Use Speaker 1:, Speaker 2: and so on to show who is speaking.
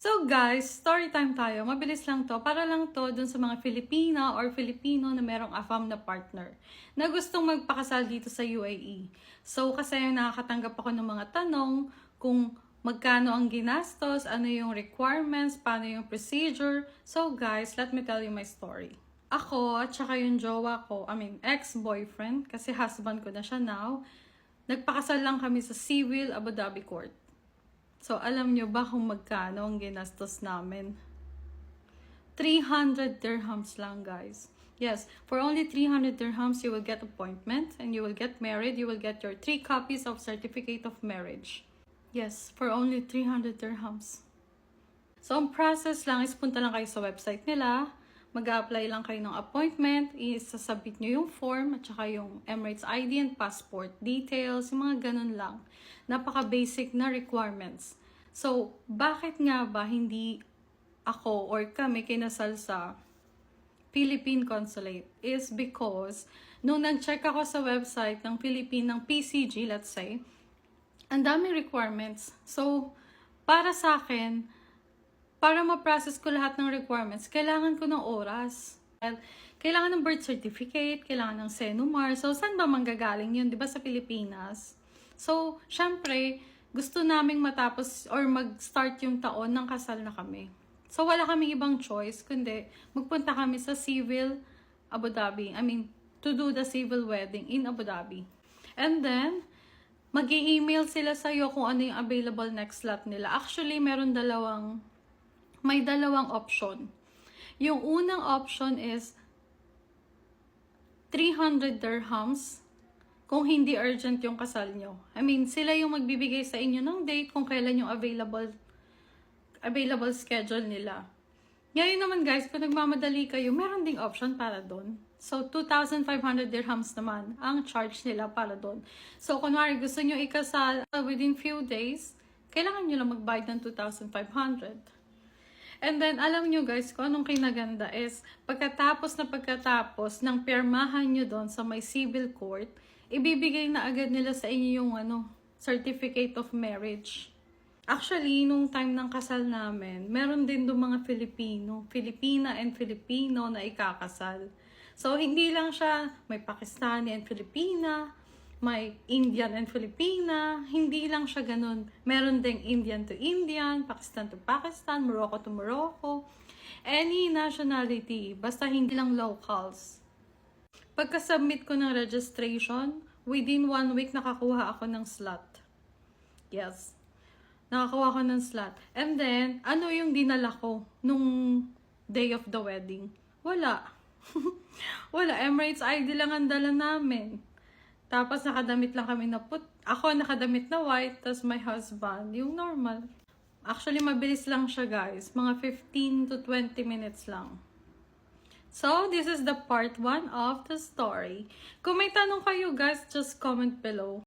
Speaker 1: So guys, story time tayo. Mabilis lang to. Para lang to dun sa mga Filipina or Filipino na merong AFAM na partner na gustong magpakasal dito sa UAE. So kasi nakakatanggap ako ng mga tanong kung magkano ang ginastos, ano yung requirements, paano yung procedure. So guys, let me tell you my story. Ako at saka yung jowa ko, ex-boyfriend, kasi husband ko na siya now, nagpakasal lang kami sa Civil Abu Dhabi Court. So, alam nyo ba kung magkano ang ginastos namin? 300 dirhams lang, guys. Yes, for only 300 dirhams, you will get appointment and you will get married. You will get your 3 copies of certificate of marriage. Yes, for only 300 dirhams. So, ang process lang is punta lang kayo sa website nila. Mag-a-apply lang kayo ng appointment. Isasubmit nyo yung form at saka yung Emirates ID and passport details. Yung mga ganun lang. Napaka-basic na requirements. So, bakit nga ba hindi ako or kami kinasal sa Philippine Consulate? Is because nung nag-check ako sa website ng ng PCG, let's say, ang daming requirements. So, para sa akin, para ma-process ko lahat ng requirements, kailangan ko ng oras. Kailangan ng birth certificate, kailangan ng SENUMAR. So, saan ba manggagaling yun? Di ba sa Pilipinas? So, syempre, gusto naming matapos or mag-start yung taon ng kasal na kami. So, wala kaming ibang choice, kundi magpunta kami sa Civil Abu Dhabi. To do the civil wedding in Abu Dhabi. And then, mag-i-email sila sa'yo kung ano yung available next slot nila. Actually, may dalawang option. Yung unang option is 300 dirhams kung hindi urgent yung kasal nyo. Sila yung magbibigay sa inyo ng date kung kailan yung available schedule nila. Ngayon naman guys, kung nagmamadali kayo, meron ding option para doon. So, 2,500 dirhams naman ang charge nila para doon. So, kunwari gusto nyo ikasal within few days, kailangan nyo lang magbayad ng 2,500. And then, alam nyo guys, kung anong kinaganda is, pagkatapos ng pirmahan nyo doon sa may civil court, ibibigay na agad nila sa inyo yung certificate of marriage. Actually, nung time ng kasal namin, meron din doon mga Filipina and Filipino na ikakasal. So, hindi lang siya may Pakistani and Filipina, may Indian and Filipina, hindi lang siya ganun. Meron ding Indian to Indian, Pakistan to Pakistan, Morocco to Morocco. Any nationality, basta hindi lang locals. Pagka-submit ko ng registration, within 1 week nakakuha ako ng slot. Yes. Nakakuha ko ng slot. And then, ano yung dinala ko nung day of the wedding? Wala. Wala. Emirates ID lang ang dala namin. Tapos nakadamit lang kami ako nakadamit na white, tapos my husband, yung normal. Actually, mabilis lang siya guys. Mga 15 to 20 minutes lang. So, this is the part 1 of the story. Kung may tanong kayo guys, just comment below.